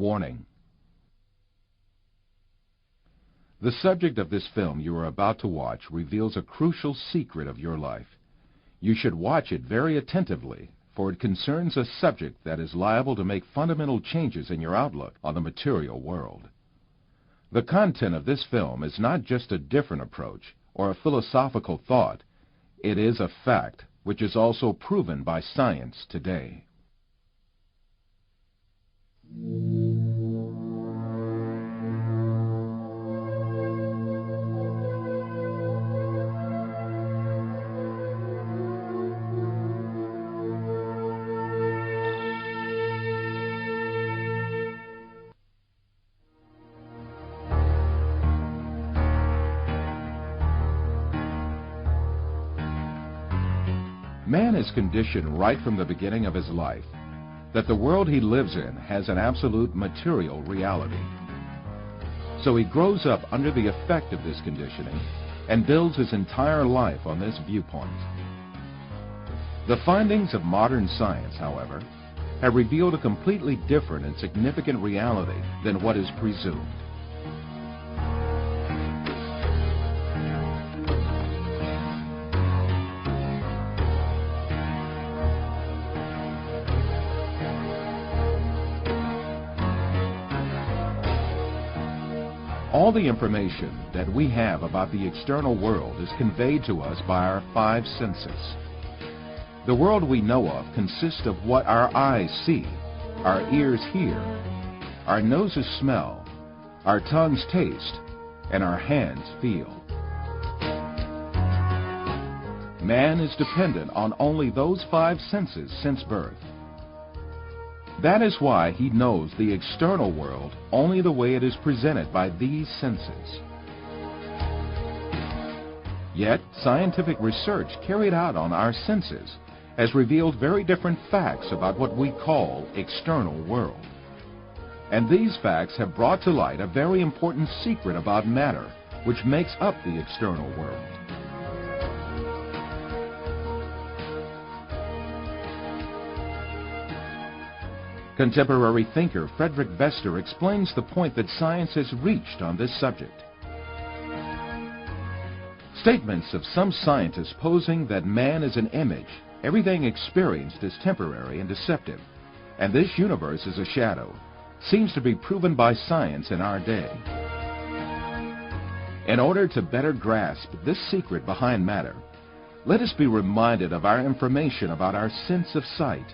Warning. The subject of this film you are about to watch reveals a crucial secret of your life. You should watch it very attentively, for it concerns a subject that is liable to make fundamental changes in your outlook on the material world. The content of this film is not just a different approach or a philosophical thought. It is a fact which is also proven by science today. Man is conditioned right from the beginning of his life that the world he lives in has an absolute material reality. So he grows up under the effect of this conditioning and builds his entire life on this viewpoint. The findings of modern science, however, have revealed a completely different and significant reality than what is presumed. All the information that we have about the external world is conveyed to us by our five senses. The world we know of consists of what our eyes see, our ears hear, our noses smell, our tongues taste, and our hands feel. Man is dependent on only those five senses since birth. That is why he knows the external world only the way it is presented by these senses. Yet, scientific research carried out on our senses has revealed very different facts about what we call external world. And these facts have brought to light a very important secret about matter, which makes up the external world. Contemporary thinker Frederick Bester explains the point that science has reached on this subject. Statements of some scientists posing that man is an image, everything experienced is temporary and deceptive, and this universe is a shadow, seems to be proven by science in our day. In order to better grasp this secret behind matter, let us be reminded of our information about our sense of sight,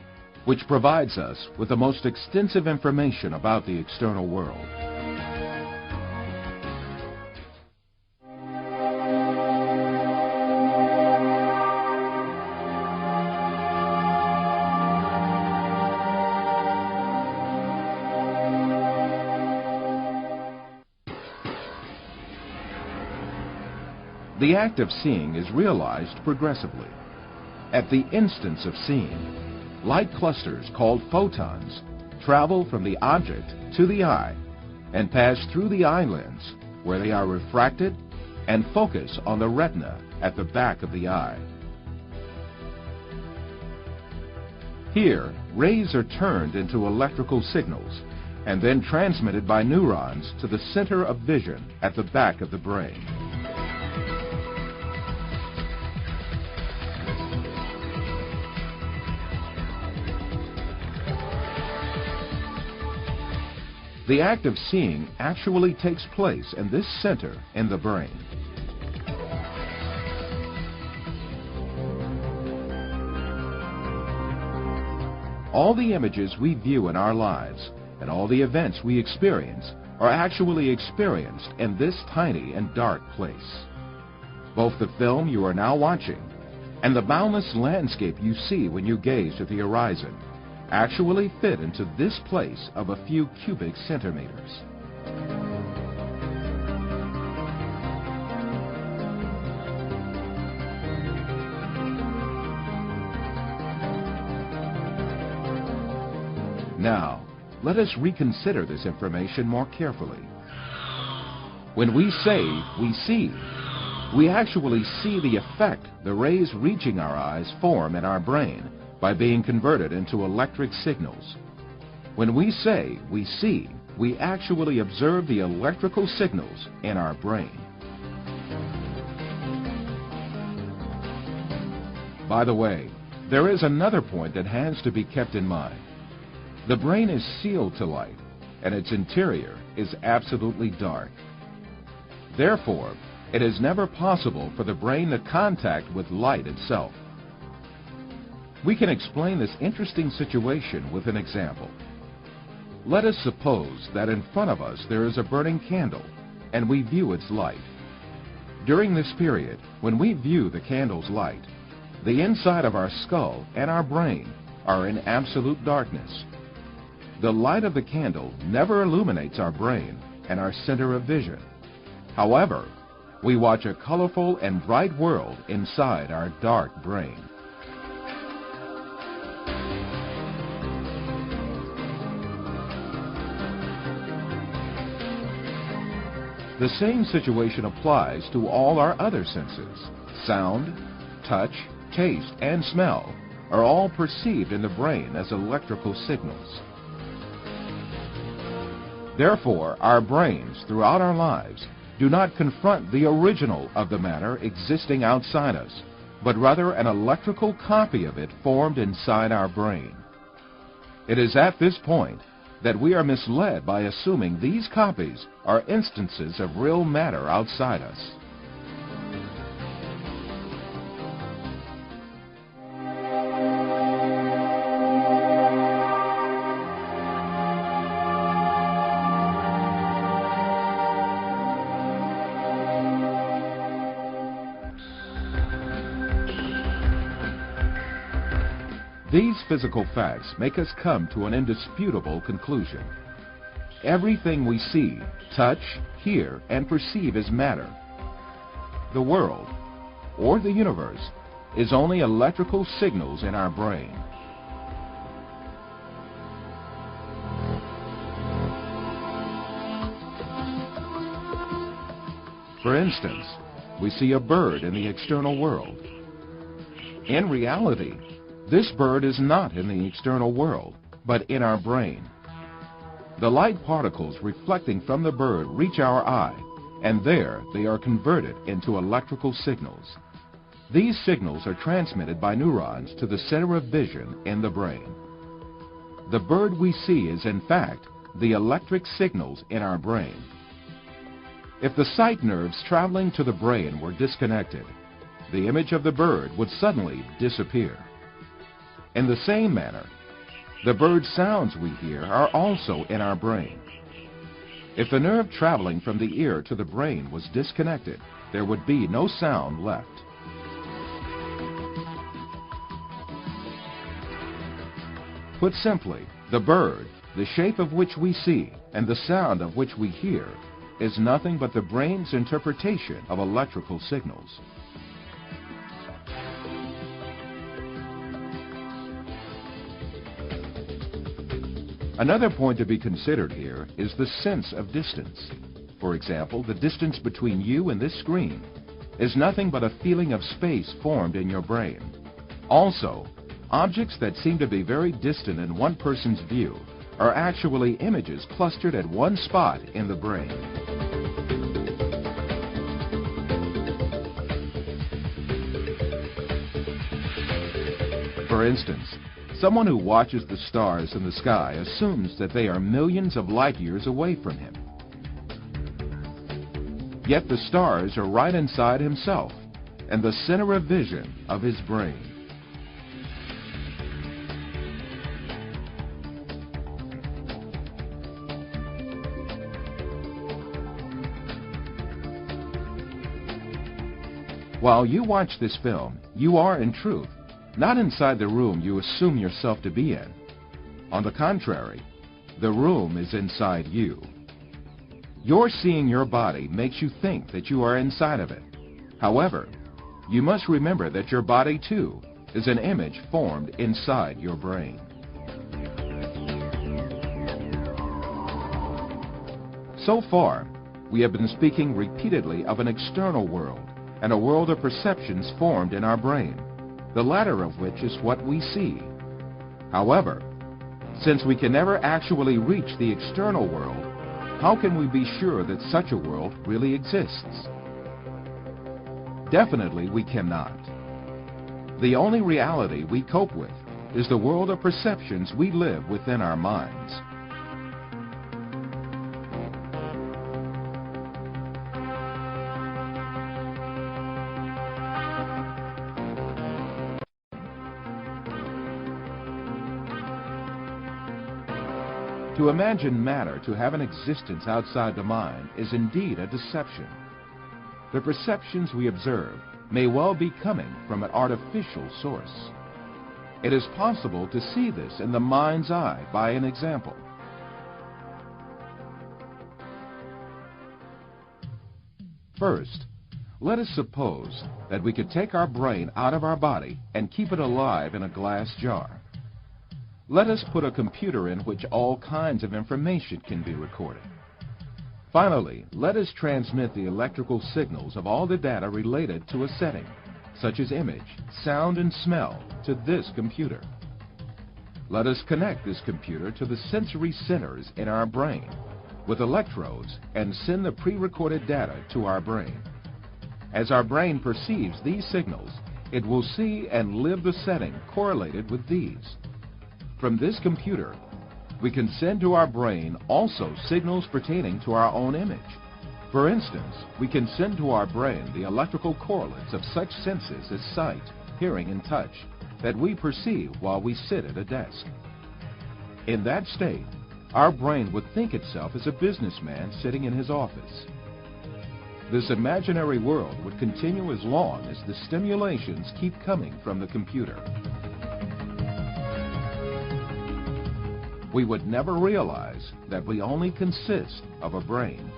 which provides us with the most extensive information about the external world. The act of seeing is realized progressively. At the instance of seeing, light clusters called photons travel from the object to the eye and pass through the eye lens, where they are refracted and focus on the retina at the back of the eye. Here, rays are turned into electrical signals and then transmitted by neurons to the center of vision at the back of the brain. The act of seeing actually takes place in this center in the brain. All the images we view in our lives and all the events we experience are actually experienced in this tiny and dark place. Both the film you are now watching and the boundless landscape you see when you gaze at the horizon actually fit into this place of a few cubic centimeters. Now, let us reconsider this information more carefully. When we say we see, we actually see the effect the rays reaching our eyes form in our brain by being converted into electric signals. When we say we see, we actually observe the electrical signals in our brain. By the way, there is another point that has to be kept in mind. The brain is sealed to light, and its interior is absolutely dark. Therefore, it is never possible for the brain to contact with light itself. We can explain this interesting situation with an example. Let us suppose that in front of us there is a burning candle, and we view its light. During this period, when we view the candle's light, the inside of our skull and our brain are in absolute darkness. The light of the candle never illuminates our brain and our center of vision. However, we watch a colorful and bright world inside our dark brain. The same situation applies to all our other senses. Sound, touch, taste, and smell are all perceived in the brain as electrical signals. Therefore, our brains, throughout our lives, do not confront the original of the matter existing outside us, but rather an electrical copy of it formed inside our brain. It is at this point that we are misled by assuming these copies are instances of real matter outside us. These physical facts make us come to an indisputable conclusion. Everything we see, touch, hear, and perceive is matter. The world, or the universe, is only electrical signals in our brain. For instance, we see a bird in the external world. In reality, this bird is not in the external world, but in our brain. The light particles reflecting from the bird reach our eye, and there they are converted into electrical signals. These signals are transmitted by neurons to the center of vision in the brain. The bird we see is in fact the electric signals in our brain. If the sight nerves traveling to the brain were disconnected, the image of the bird would suddenly disappear. In the same manner, the bird sounds we hear are also in our brain. If the nerve traveling from the ear to the brain was disconnected, there would be no sound left. Put simply, the bird, the shape of which we see, and the sound of which we hear, is nothing but the brain's interpretation of electrical signals. Another point to be considered here is the sense of distance. For example, the distance between you and this screen is nothing but a feeling of space formed in your brain. Also, objects that seem to be very distant in one person's view are actually images clustered at one spot in the brain. For instance, someone who watches the stars in the sky assumes that they are millions of light years away from him. Yet the stars are right inside himself and the center of vision of his brain. While you watch this film, you are in truth not inside the room you assume yourself to be in. On the contrary, the room is inside you. Your seeing your body makes you think that you are inside of it. However, you must remember that your body, too, is an image formed inside your brain. So far, we have been speaking repeatedly of an external world and a world of perceptions formed in our brain, the latter of which is what we see. However, since we can never actually reach the external world, how can we be sure that such a world really exists? Definitely we cannot. The only reality we cope with is the world of perceptions we live within our minds. To imagine matter to have an existence outside the mind is indeed a deception. The perceptions we observe may well be coming from an artificial source. It is possible to see this in the mind's eye by an example. First, let us suppose that we could take our brain out of our body and keep it alive in a glass jar. Let us put a computer in which all kinds of information can be recorded. Finally, let us transmit the electrical signals of all the data related to a setting, such as image, sound, and smell, to this computer. Let us connect this computer to the sensory centers in our brain with electrodes and send the pre-recorded data to our brain. As our brain perceives these signals, it will see and live the setting correlated with these. From this computer, we can send to our brain also signals pertaining to our own image. For instance, we can send to our brain the electrical correlates of such senses as sight, hearing, and touch that we perceive while we sit at a desk. In that state, our brain would think itself as a businessman sitting in his office. This imaginary world would continue as long as the stimulations keep coming from the computer. We would never realize that we only consist of a brain.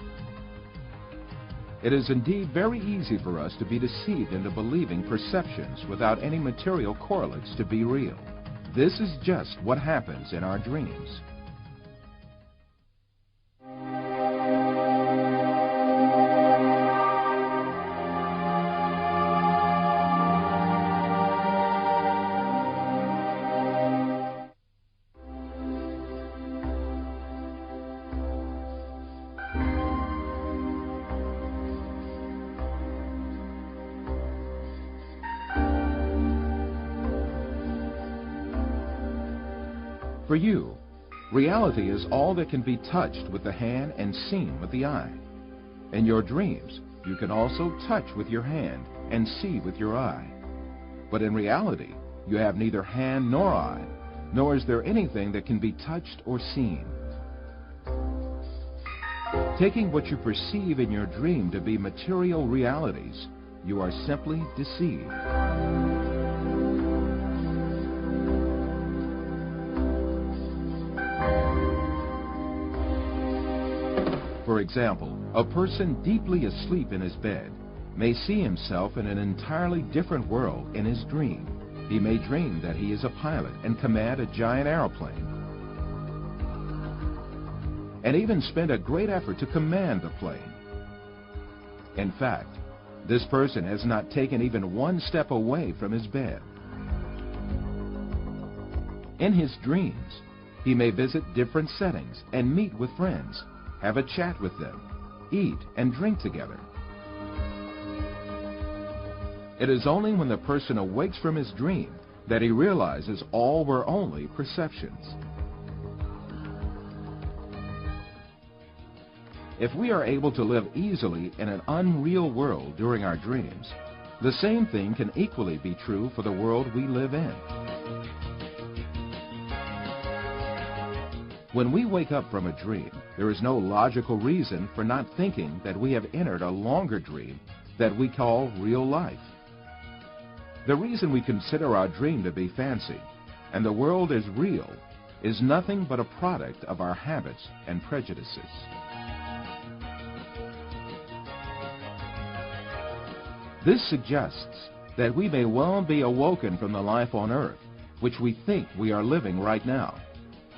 It is indeed very easy for us to be deceived into believing perceptions without any material correlates to be real. This is just what happens in our dreams. For you, reality is all that can be touched with the hand and seen with the eye. In your dreams, you can also touch with your hand and see with your eye. But in reality, you have neither hand nor eye, nor is there anything that can be touched or seen. Taking what you perceive in your dream to be material realities, you are simply deceived. For example, a person deeply asleep in his bed may see himself in an entirely different world in his dream. He may dream that he is a pilot and command a giant airplane, and even spend a great effort to command the plane. In fact, this person has not taken even one step away from his bed. In his dreams, he may visit different settings and meet with friends, have a chat with them, eat and drink together. It is only when the person awakes from his dream that he realizes all were only perceptions. If we are able to live easily in an unreal world during our dreams, the same thing can equally be true for the world we live in. When we wake up from a dream, there is no logical reason for not thinking that we have entered a longer dream that we call real life. The reason we consider our dream to be fancy and the world as real is nothing but a product of our habits and prejudices. This suggests that we may well be awoken from the life on earth, which we think we are living right now,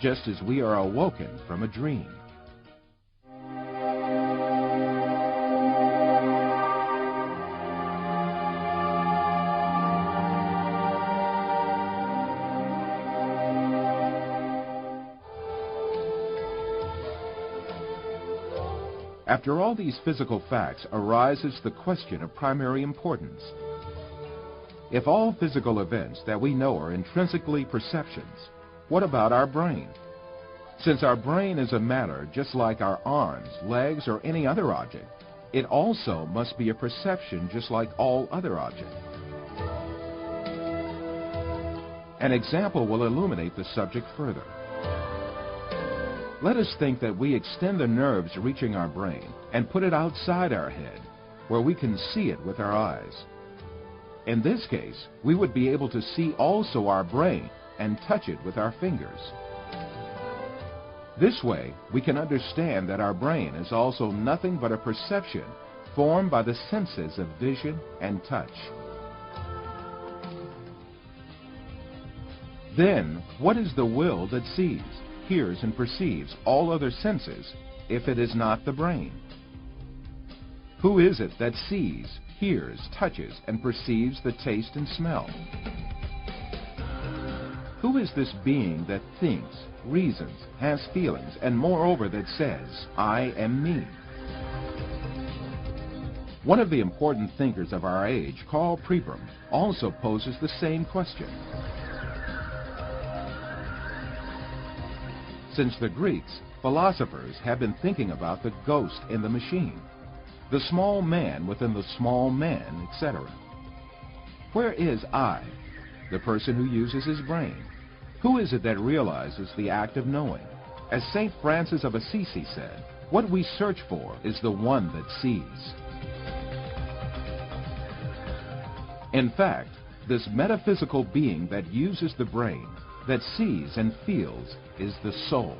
just as we are awoken from a dream. After all these physical facts arises the question of primary importance. If all physical events that we know are intrinsically perceptions, what about our brain? Since our brain is a matter just like our arms, legs, or any other object, it also must be a perception just like all other objects. An example will illuminate the subject further. Let us think that we extend the nerves reaching our brain and put it outside our head, where we can see it with our eyes. In this case, we would be able to see also our brain and touch it with our fingers. This way, we can understand that our brain is also nothing but a perception formed by the senses of vision and touch. Then, what is the will that sees, hears, and perceives all other senses if it is not the brain? Who is it that sees, hears, touches, and perceives the taste and smell? Who is this being that thinks, reasons, has feelings, and moreover that says, I am me? One of the important thinkers of our age, Karl Popper, also poses the same question. Since the Greeks, philosophers have been thinking about the ghost in the machine, the small man within the small man, etc. Where is I, the person who uses his brain? Who is it that realizes the act of knowing? As St. Francis of Assisi said, what we search for is the one that sees. In fact, this metaphysical being that uses the brain, that sees and feels, is the soul.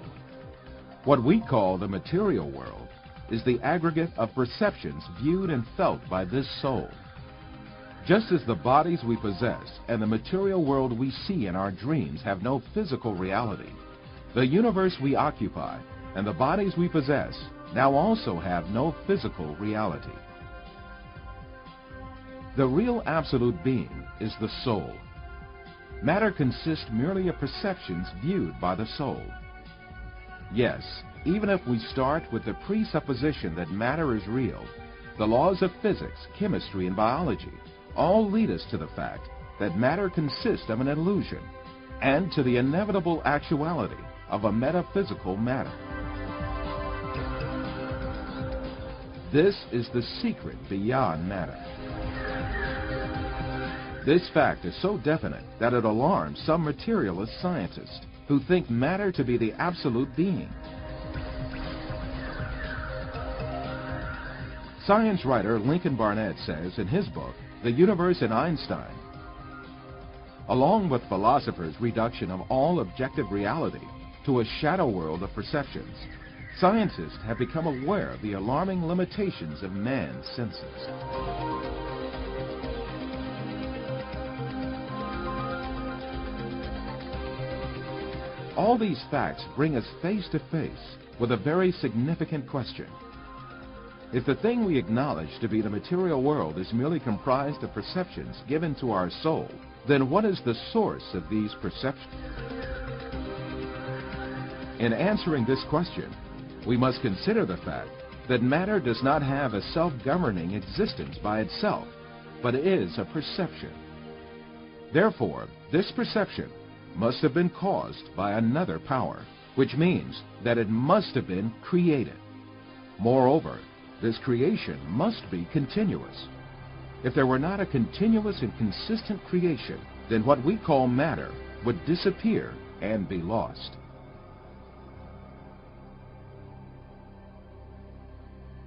What we call the material world is the aggregate of perceptions viewed and felt by this soul. Just as the bodies we possess and the material world we see in our dreams have no physical reality, the universe we occupy and the bodies we possess now also have no physical reality. The real absolute being is the soul. Matter consists merely of perceptions viewed by the soul. Yes, even if we start with the presupposition that matter is real, the laws of physics, chemistry, and biology all lead us to the fact that matter consists of an illusion and to the inevitable actuality of a metaphysical matter. This is the secret beyond matter. This fact is so definite that it alarms some materialist scientists who think matter to be the absolute being. Science writer Lincoln Barnett says in his book, The Universe and Einstein, along with philosophers' reduction of all objective reality to a shadow world of perceptions, scientists have become aware of the alarming limitations of man's senses. All these facts bring us face to face with a very significant question. If the thing we acknowledge to be the material world is merely comprised of perceptions given to our soul, then what is the source of these perceptions? In answering this question, we must consider the fact that matter does not have a self-governing existence by itself, but is a perception. Therefore, this perception must have been caused by another power, which means that it must have been created. Moreover, this creation must be continuous. If there were not a continuous and consistent creation, then what we call matter would disappear and be lost.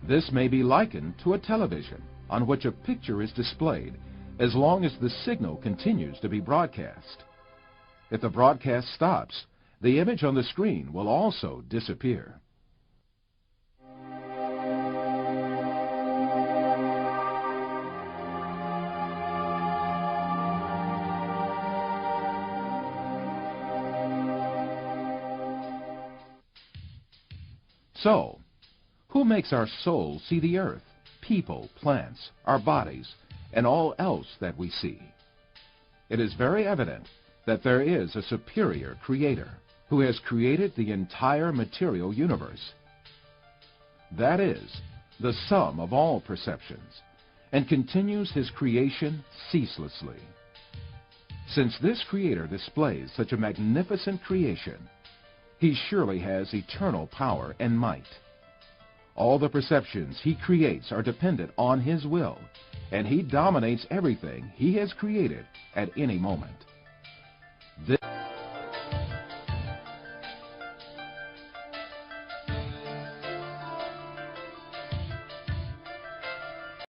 This may be likened to a television on which a picture is displayed as long as the signal continues to be broadcast. If the broadcast stops, the image on the screen will also disappear. So, who makes our soul see the earth, people, plants, our bodies, and all else that we see? It is very evident that there is a superior creator who has created the entire material universe. That is, the sum of all perceptions, and continues his creation ceaselessly. Since this Creator displays such a magnificent creation, he surely has eternal power and might. All the perceptions he creates are dependent on his will, and he dominates everything he has created at any moment. This